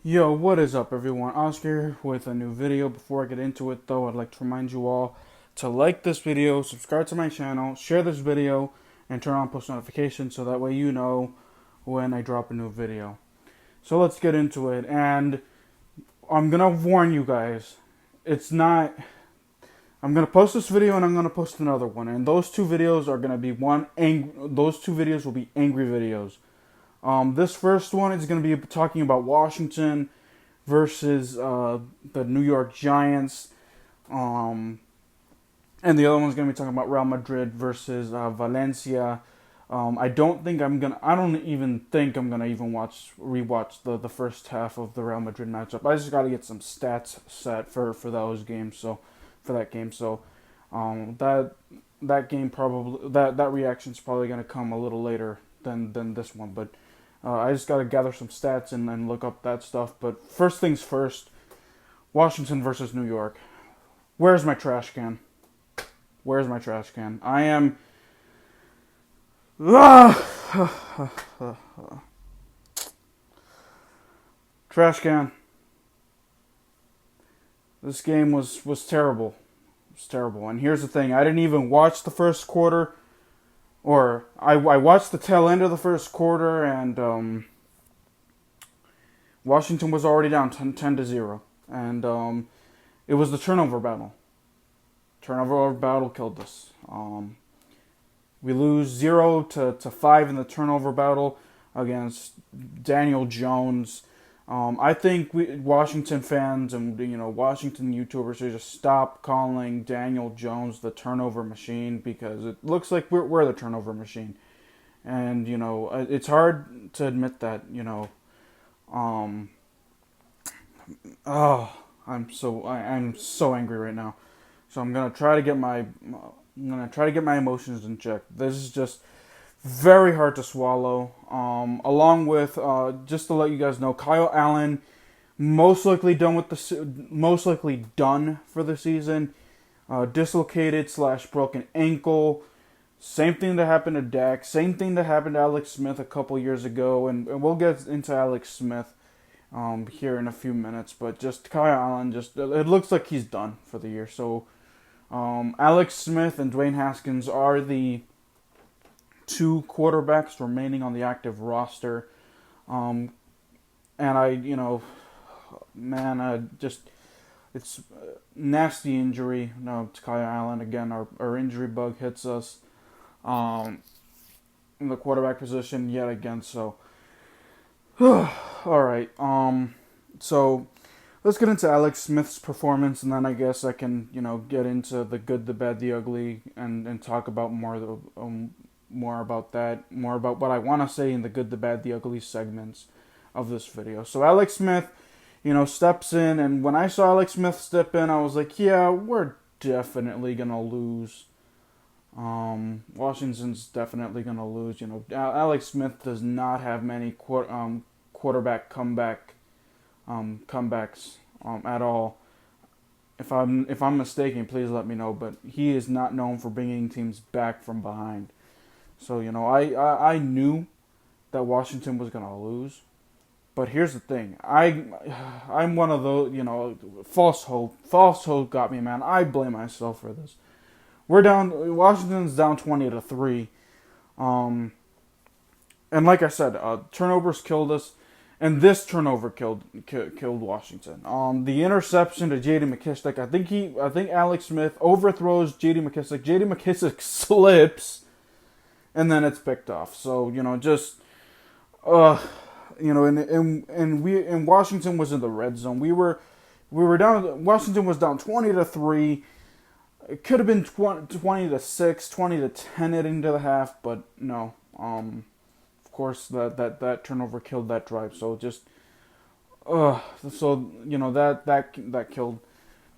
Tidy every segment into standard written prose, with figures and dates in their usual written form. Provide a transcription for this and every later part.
Yo, what is up, everyone? Oscar here with a new video. Before I get into it, though, I'd like to remind you all to like this video, subscribe to my channel, share this video, and turn on post notifications so that way you know when I drop a new video. So let's get into it, and I'm gonna warn you guys, it's not. I'm gonna post this video and I'm gonna post another one, and those two videos are gonna be those two videos will be angry videos. This first one is gonna be talking about Washington versus the New York Giants. Um, and the other one's going to be talking about Real Madrid versus Valencia. I don't think I'm gonna. I don't even think I'm gonna even rewatch the first half of the Real Madrid matchup. I just got to get some stats set for those games. So for that game, so that game probably that reaction's probably gonna come a little later than this one. But I just got to gather some stats and then look up that stuff. But first things first, Washington versus New York. Where's my trash can? Where's my trash can? I am. Trash can. This game was terrible. It was terrible. And here's the thing: I didn't even watch the first quarter, or I watched the tail end of the first quarter, and Washington was already down 10 to 0. And it was the turnover battle. Turnover battle killed us. We lose 0 to 5 in the turnover battle against Daniel Jones. I think Washington fans and Washington YouTubers should just stop calling Daniel Jones the turnover machine, because it looks like we're the turnover machine, and it's hard to admit that. Um, oh, I'm so angry right now. So I'm gonna try to get my emotions in check. This is just very hard to swallow. Along with just to let you guys know, Kyle Allen most likely done for the season. Dislocated slash broken ankle. Same thing that happened to Dak. Same thing that happened to Alex Smith a couple years ago, and we'll get into Alex Smith here in a few minutes. But just Kyle Allen, it looks like he's done for the year. So Alex Smith and Dwayne Haskins are the two quarterbacks remaining on the active roster. Um, and it's a nasty injury. No, to Kyle Allen again. Our injury bug hits us in the quarterback position yet again. So, all right. So let's get into Alex Smith's performance, and then I guess I can get into the good, the bad, the ugly, and talk about more about that, more about what I want to say in the good, the bad, the ugly segments of this video. So Alex Smith, steps in, and when I saw Alex Smith step in, I was like, yeah, we're definitely gonna lose. Washington's definitely gonna lose. Alex Smith does not have many quarterback comebacks at all. If I'm mistaken, please let me know. But he is not known for bringing teams back from behind. So I knew that Washington was gonna lose, but here's the thing: I'm one of those false hope. False hope got me, man. I blame myself for this. We're down. Washington's down 20-3, and like I said, turnovers killed us, and this turnover killed Washington. The interception to J.D. McKissick. I think Alex Smith overthrows J.D. McKissick. J.D. McKissick slips, and then it's picked off. So and Washington was in the red zone. We were down. Washington was down 20-3. It could have been 20-6, 20-10 heading to the half, but no. Of course, that turnover killed that drive. So that killed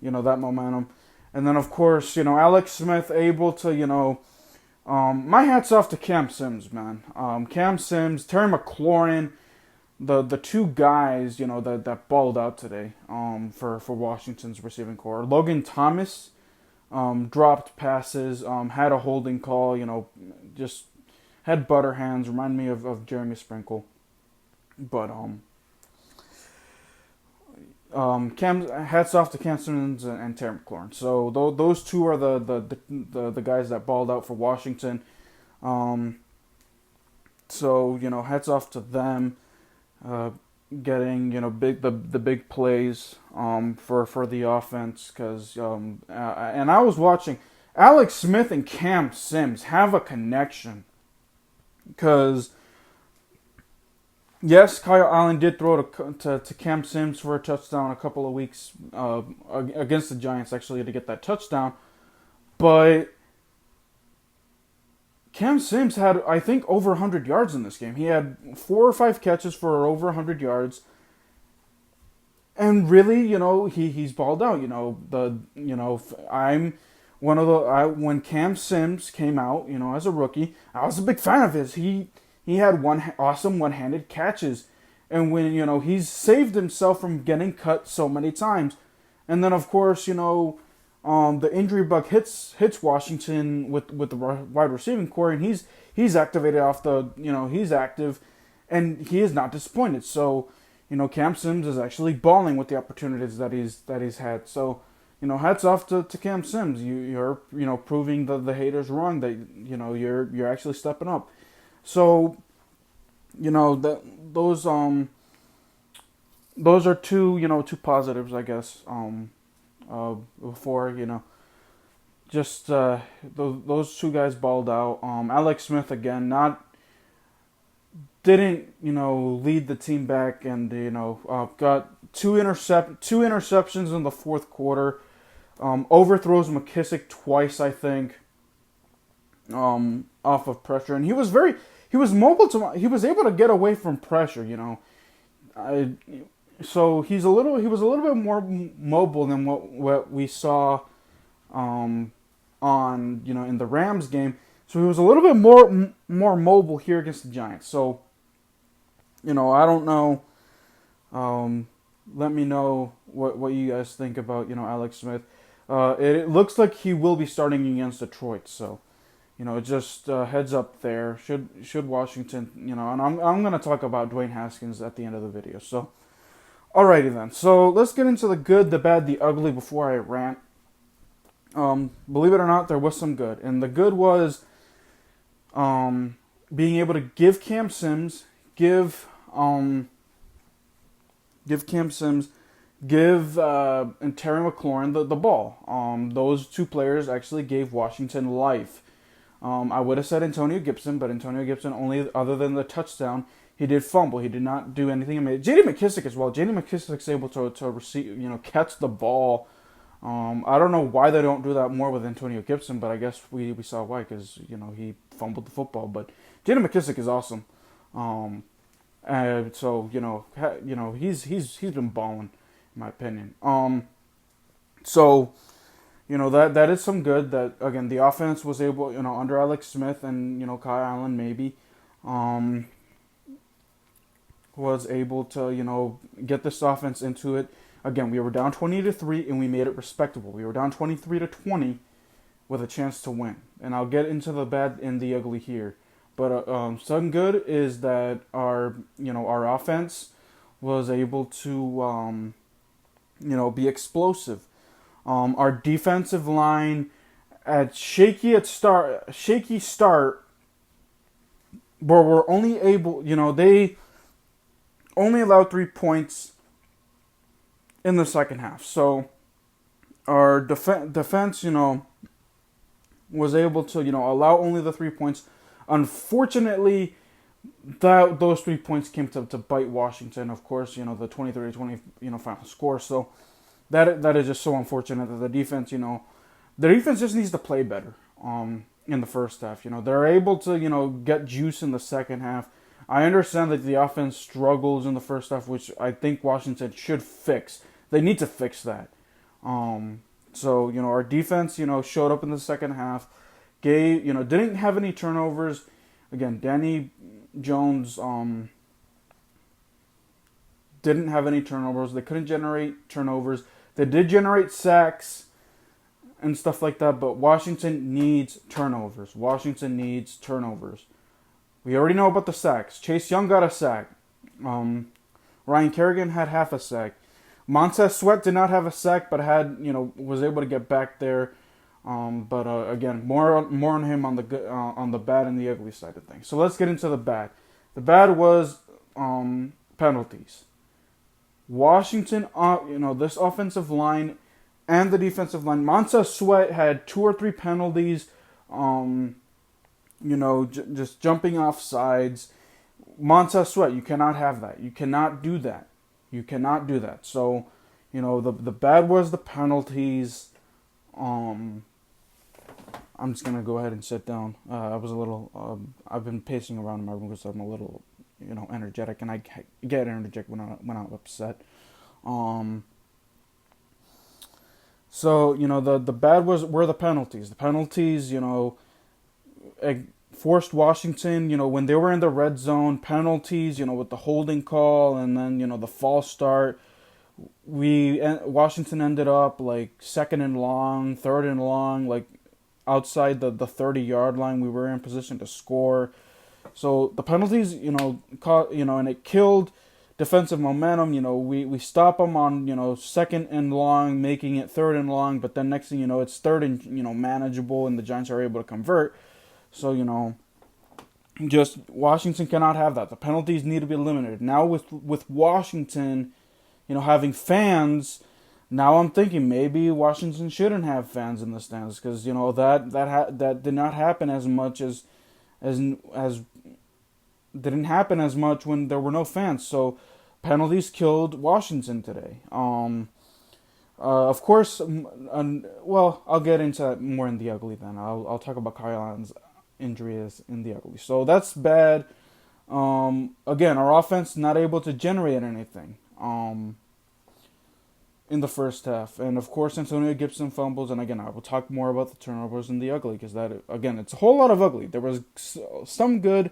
that momentum, and then of course Alex Smith able to my hat's off to Cam Sims, man. Cam Sims, Terry McLaurin, the two guys that balled out today for Washington's receiving core. Logan Thomas dropped passes, had a holding call, just had butter hands, remind me of Jeremy Sprinkle. But hats off to Cam Simmons and Terry McLaurin. So those two are the guys that balled out for Washington. Um, so hats off to them, getting the big plays for the offense, because and I was watching Alex Smith and Cam Sims have a connection, because yes, Kyle Allen did throw to Cam Sims for a touchdown a couple of weeks against the Giants, actually, to get that touchdown. But Cam Sims had, I think, over 100 yards in this game. He had 4 or 5 catches for over 100 yards. And really, he's balled out. I'm one of when Cam Sims came out, as a rookie, I was a big fan of his. He had awesome one-handed catches, and when he's saved himself from getting cut so many times, and then of course the injury bug hits Washington with the wide receiving core, and he's activated off the he's active, and he is not disappointed. So Cam Sims is actually balling with the opportunities that he's had. So hats off to Cam Sims. You're proving the haters wrong, that you're actually stepping up. So, those are two positives, I guess. Before just those two guys balled out. Alex Smith again didn't lead the team back, and got two interceptions in the fourth quarter. Overthrows McKissick twice, I think. Off of pressure, and he was mobile he was able to get away from pressure, so he was a little bit more mobile than what we saw on in the Rams game. So he was a little bit more mobile here against the Giants. So I don't know. Let me know what you guys think about Alex Smith. It looks like he will be starting against Detroit, so just heads up there. Should Washington, and I'm going to talk about Dwayne Haskins at the end of the video. So, alrighty then. So let's get into the good, the bad, the ugly before I rant. Believe it or not, there was some good, and the good was being able to give Cam Sims, give and Terry McLaurin the ball. Those two players actually gave Washington life. I would have said Antonio Gibson, but Antonio Gibson, only other than the touchdown, he did fumble. He did not do anything amazing. J.D. McKissick as well. J.D. McKissick's able to receive, catch the ball. I don't know why they don't do that more with Antonio Gibson, but I guess we saw why, because he fumbled the football. But J.D. McKissick is awesome. So he's been balling, in my opinion. So. That is some good. That again, the offense was able, under Alex Smith and Kyle Allen maybe, was able to get this offense into it. Again, we were down 20-3 and we made it respectable. We were down 23-20 with a chance to win. And I'll get into the bad and the ugly here. But some good is that our offense was able to be explosive. Our defensive line at shaky start, but we're only able, they only allowed 3 points in the second half. So our defense, was able to, allow only the 3 points. Unfortunately, those 3 points came to bite Washington. Of course, the 23-20, final score. So. That is just so unfortunate that the defense, their defense just needs to play better in the first half. They're able to, get juice in the second half. I understand that the offense struggles in the first half, which I think Washington should fix. They need to fix that. So, our defense, showed up in the second half, didn't have any turnovers. Again, Danny Jones didn't have any turnovers. They couldn't generate turnovers. They did generate sacks and stuff like that, but Washington needs turnovers. We already know about the sacks. Chase Young got a sack. Ryan Kerrigan had half a sack. Montez Sweat did not have a sack, but had was able to get back there. But again, more on him on the good, on the bad and the ugly side of things. So let's get into the bad. The bad was penalties. Washington, this offensive line and the defensive line. Montez Sweat had 2 or 3 penalties. Just jumping off sides. Montez Sweat, you cannot have that. You cannot do that. You cannot do that. So, the bad was the penalties. I'm just gonna go ahead and sit down. I was a little. I've been pacing around in my room because I'm a little, energetic, and I get energetic when I'm upset. So the bad were the penalties. The penalties, forced Washington, when they were in the red zone, penalties, with the holding call and then, the false start. Washington ended up like second and long, third and long, like outside the 30-yard line. We were in position to score. So the penalties, and it killed defensive momentum. We stop them on, second and long, making it third and long, but then next thing you know, it's third and, manageable, and the Giants are able to convert. So, just Washington cannot have that. The penalties need to be eliminated. Now with Washington, having fans, now I'm thinking maybe Washington shouldn't have fans in the stands because that did not happen as much as didn't happen as much when there were no fans. So penalties killed Washington today. Of course, I'll get into that more in the ugly then. I'll talk about Kyle Allen's injury is in the ugly. So that's bad. Again, our offense not able to generate anything in the first half. And of course, Antonio Gibson fumbles. And again, I will talk more about the turnovers in the ugly because that, again, it's a whole lot of ugly. There was some good,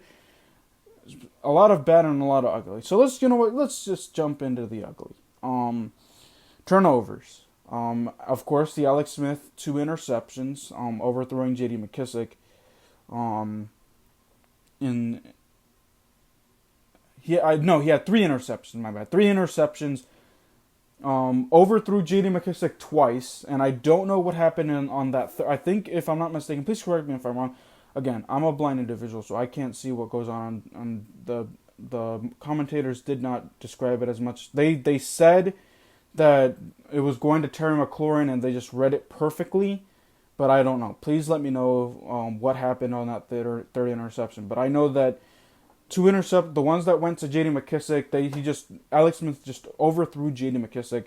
a lot of bad, and a lot of ugly. So let's just jump into the ugly. Turnovers. Of course, the Alex Smith 2 interceptions, overthrowing J.D. McKissick. He had 3 interceptions. My bad, 3 interceptions. Overthrew J.D. McKissick twice, and I don't know what happened on that. I think, if I'm not mistaken, please correct me if I'm wrong. Again, I'm a blind individual, so I can't see what goes on the commentators did not describe it as much. They said that it was going to Terry McLaurin, and they just read it perfectly, but I don't know. Please let me know what happened on that third interception. But I know that 2 the ones that went to J.D. McKissick, Alex Smith just overthrew J.D. McKissick,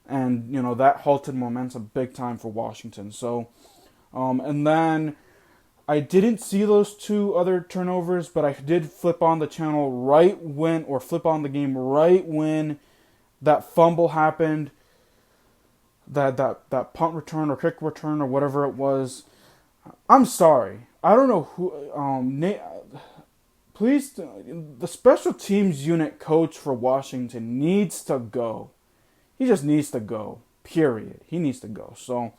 and that halted momentum big time for Washington. So, and then I didn't see those 2 other turnovers, but I did flip on the channel flip on the game right when that fumble happened, that punt return or kick return or whatever it was. I'm sorry. I don't know who, please, the special teams unit coach for Washington needs to go. He just needs to go, period. He needs to go. So,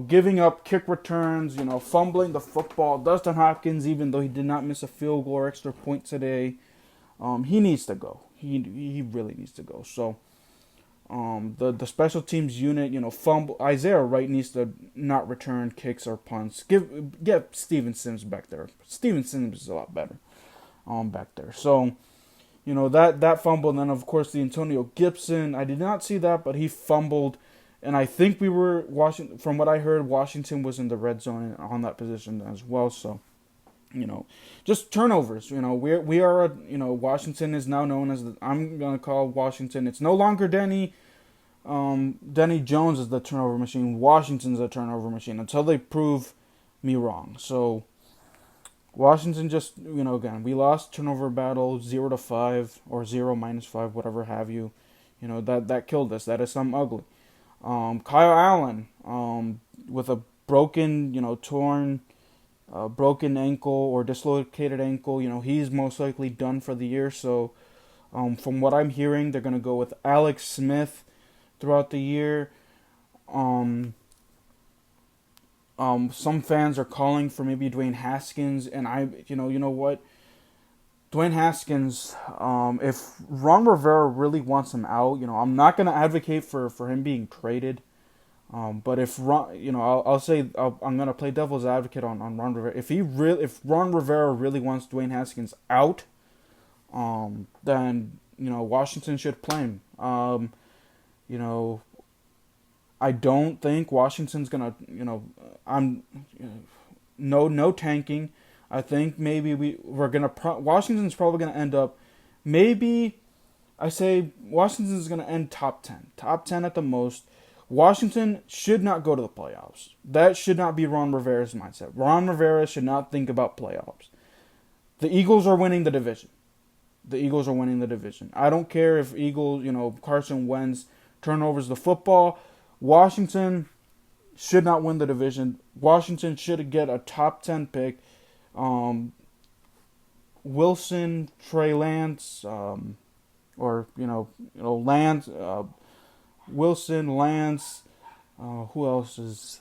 giving up kick returns, fumbling the football. Dustin Hopkins, even though he did not miss a field goal or extra point today, he needs to go. He really needs to go. So, the special teams unit, fumble. Isaiah Wright needs to not return kicks or punts. Get Steven Sims back there. Steven Sims is a lot better, back there. So, that fumble. And then of course the Antonio Gibson. I did not see that, but he fumbled. And I think from what I heard, Washington was in the red zone on that position as well. So, just turnovers. We are, Washington is now known as, I'm going to call Washington, it's no longer Denny Jones is the turnover machine. Washington's a turnover machine until they prove me wrong. So, Washington just, again, we lost turnover battle 0-5 or 0-5, whatever have you. That killed us. That is something ugly. Kyle Allen, with a broken, torn, broken ankle or dislocated ankle, he's most likely done for the year. So, from what I'm hearing, they're going to go with Alex Smith throughout the year. Some fans are calling for maybe Dwayne Haskins, and you know what? Dwayne Haskins, if Ron Rivera really wants him out, I'm not going to advocate for him being traded. But if Ron, I'll say I'm going to play devil's advocate on Ron Rivera. If Ron Rivera really wants Dwayne Haskins out, then Washington should play him. You know, I don't think Washington's gonna, I'm, no tanking. I think maybe we're gonna Washington's probably gonna end up, maybe I say Washington's gonna end top 10 at the most. Washington should not go to the playoffs. That should not be Ron Rivera's mindset. Ron Rivera should not think about playoffs. The Eagles are winning the division. The Eagles are winning the division. I don't care if Carson Wentz turnovers the football. Washington should not win the division. Washington should get a top 10 pick. Wilson, Trey Lance, or Lance, Wilson, Lance. Who else is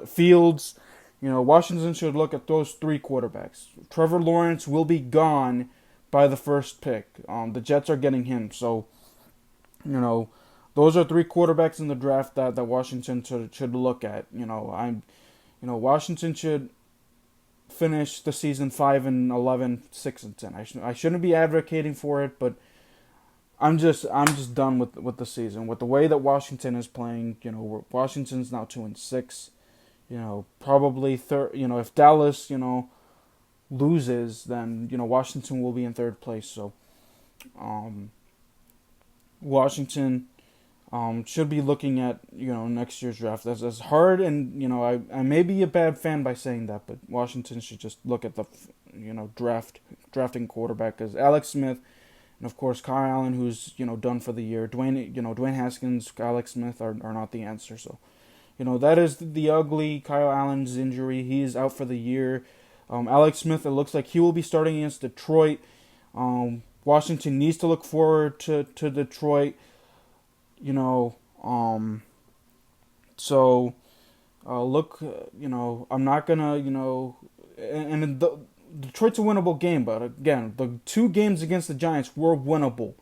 Fields? Washington should look at those three quarterbacks. Trevor Lawrence will be gone by the first pick. The Jets are getting him, so those are three quarterbacks in the draft that Washington should look at. Washington should finish the season 5-11, 6-10. I shouldn't be advocating for it, but I'm just done with the season with the way that Washington is playing. Washington's now 2-6. Probably third. If Dallas loses, then Washington will be in third place. So, Washington should be looking at next year's draft as hard, and I may be a bad fan by saying that, but Washington should just look at the drafting quarterback, because Alex Smith and of course Kyle Allen, who's done for the year. Dwayne Haskins, Alex Smith are not the answer. So that is the ugly Kyle Allen's injury. He is out for the year. Alex Smith, it looks like he will be starting against Detroit. Washington needs to look forward to Detroit. So look, I'm not gonna, and Detroit's a winnable game, but again, the two games against the Giants were winnable.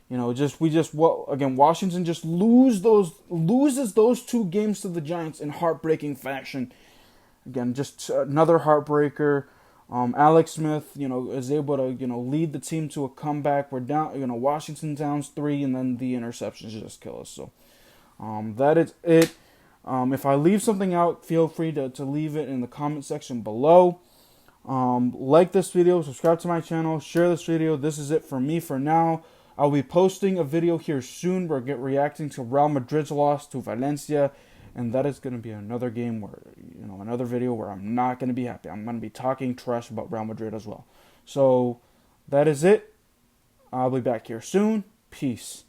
Washington just loses those two games to the Giants in heartbreaking fashion. Again, just another heartbreaker. Alex Smith, is able to, lead the team to a comeback. We're down, Washington downs 3, and then the interceptions just kill us. So, that is it. If I leave something out, feel free to leave it in the comment section below. Like this video, subscribe to my channel, share this video. This is it for me for now. I'll be posting a video here soon. We're reacting to Real Madrid's loss to Valencia. And that is going to be another game where, another video where I'm not going to be happy. I'm going to be talking trash about Real Madrid as well. So, that is it. I'll be back here soon. Peace.